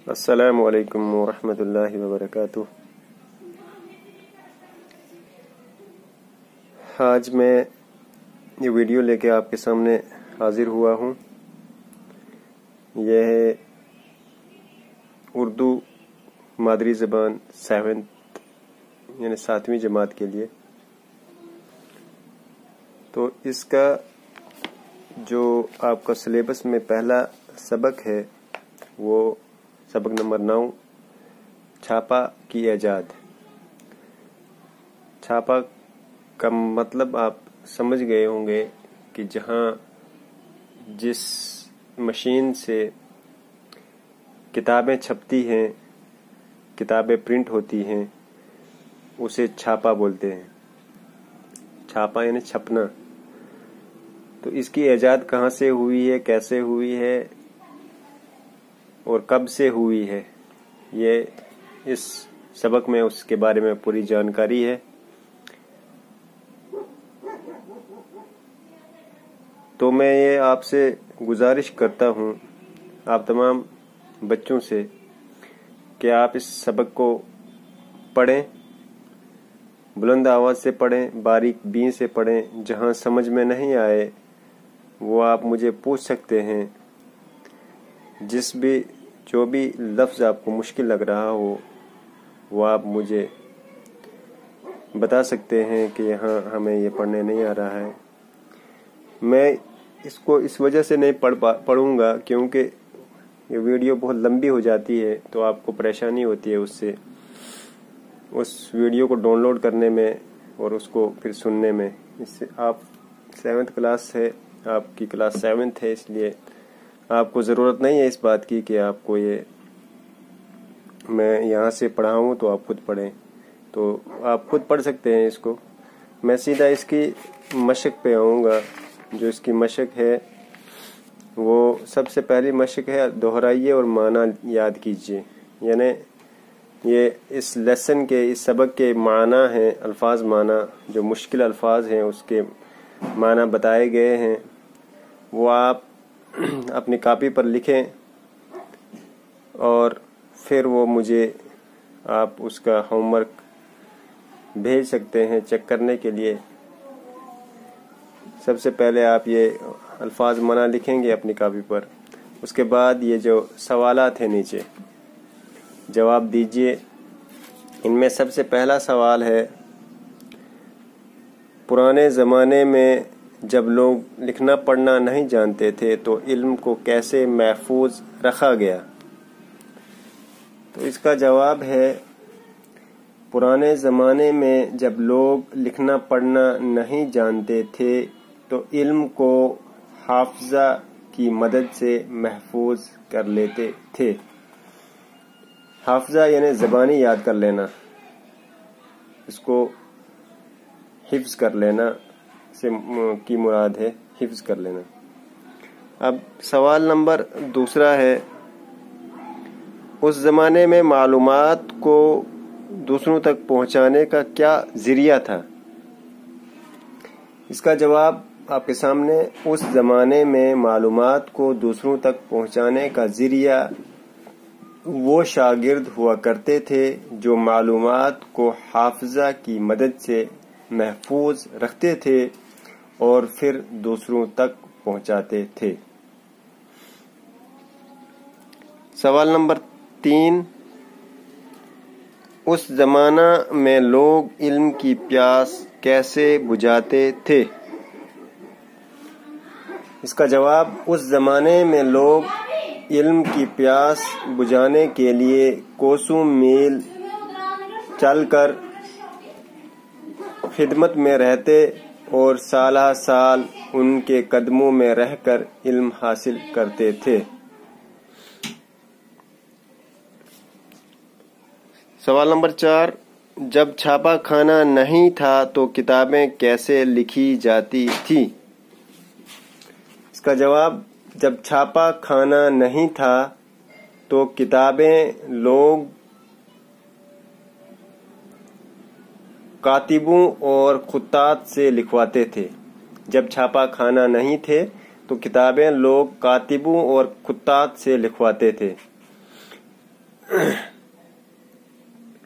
السلام علیکم ورحمۃ اللہ وبرکاتہ۔ آج میں یہ ویڈیو لے کے آپ کے سامنے حاضر ہوا ہوں۔ یہ ہے اردو مادری زبان 7th یعنی 7ویں جماعت کے لیے۔ تو اس کا جو آپ کا سلیبس میں پہلا سبق ہے وہ سبق نمبر 9 چھاپا کی ایجاد۔ چھاپا کا مطلب آپ سمجھ گئے ہوں گے کہ جہاں جس مشین سے کتابیں چھپتی ہیں، کتابیں پرنٹ ہوتی ہیں، اسے چھاپا بولتے ہیں۔ چھاپا یعنی چھپنا۔ تو اس کی ایجاد کہاں سے ہوئی ہے، کیسے ہوئی ہے اور کب سے ہوئی ہے، یہ اس سبق میں اس کے بارے میں پوری جانکاری ہے۔ تو میں یہ آپ سے گزارش کرتا ہوں، آپ تمام بچوں سے، کہ آپ اس سبق کو پڑھیں، بلند آواز سے پڑھیں، باریک بین سے پڑھیں۔ جہاں سمجھ میں نہیں آئے وہ آپ مجھے پوچھ سکتے ہیں۔ جو بھی لفظ آپ کو مشکل لگ رہا ہو وہ آپ مجھے بتا سکتے ہیں کہ یہاں ہمیں یہ پڑھنے نہیں آ رہا ہے۔ میں اس کو اس وجہ سے نہیں پڑھوں گا کیونکہ یہ ویڈیو بہت لمبی ہو جاتی ہے، تو آپ کو پریشانی ہوتی ہے اس ویڈیو کو ڈاؤن لوڈ کرنے میں اور اس کو پھر سننے میں۔ اس سے آپ 7th کلاس ہے، آپ کی کلاس 7th ہے، اس لیے آپ کو ضرورت نہیں ہے اس بات کی کہ آپ کو یہ میں یہاں سے پڑھاؤں تو آپ خود پڑھیں۔ تو آپ خود پڑھ سکتے ہیں اس کو۔ میں سیدھا اس کی مشق پہ آؤں گا۔ جو اس کی مشق ہے وہ سب سے پہلی مشق ہے دہرائیے اور معنی یاد کیجیے۔ یعنی یہ اس لیسن کے، اس سبق کے معنی ہیں، الفاظ معنی، جو مشکل الفاظ ہیں اس کے معنی بتائے گئے ہیں، وہ آپ اپنی کاپی پر لکھیں اور پھر وہ مجھے آپ اس کا ہوم ورک بھیج سکتے ہیں چیک کرنے کے لیے۔ سب سے پہلے آپ یہ الفاظ معنی لکھیں گے اپنی کاپی پر، اس کے بعد یہ جو سوالات ہیں نیچے جواب دیجئے۔ ان میں سب سے پہلا سوال ہے، پرانے زمانے میں جب لوگ لکھنا پڑھنا نہیں جانتے تھے تو علم کو کیسے محفوظ رکھا گیا؟ تو اس کا جواب ہے، پرانے زمانے میں جب لوگ لکھنا پڑھنا نہیں جانتے تھے تو علم کو حافظہ کی مدد سے محفوظ کر لیتے تھے۔ حافظہ یعنی زبانی یاد کر لینا، اس کو حفظ کر لینا سے کی مراد ہے، حفظ کر لینا۔ اب سوال نمبر 2 ہے، اس زمانے میں معلومات کو دوسروں تک پہنچانے کا کیا ذریعہ تھا؟ اس کا جواب آپ کے سامنے، اس زمانے میں معلومات کو دوسروں تک پہنچانے کا ذریعہ وہ شاگرد ہوا کرتے تھے جو معلومات کو حافظہ کی مدد سے محفوظ رکھتے تھے اور پھر دوسروں تک پہنچاتے تھے۔ سوال نمبر 3، اس زمانہ میں لوگ علم کی پیاس کیسے بجھاتے تھے؟ اس کا جواب، اس زمانے میں لوگ علم کی پیاس بجھانے کے لیے کوسوں میل چل کر خدمت میں رہتے اور سالہ سال ان کے قدموں میں رہ کر علم حاصل کرتے تھے۔ سوال نمبر 4، جب چھاپا خانہ نہیں تھا تو کتابیں کیسے لکھی جاتی تھی؟ اس کا جواب، جب چھاپا خانہ نہیں تھا تو کتابیں لوگ کاتبوں اور خطاط سے لکھواتے تھے۔ جب چھاپا خانہ نہیں تھے تو کتابیں لوگ کاتبوں اور خطاط سے لکھواتے تھے۔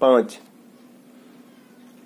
5,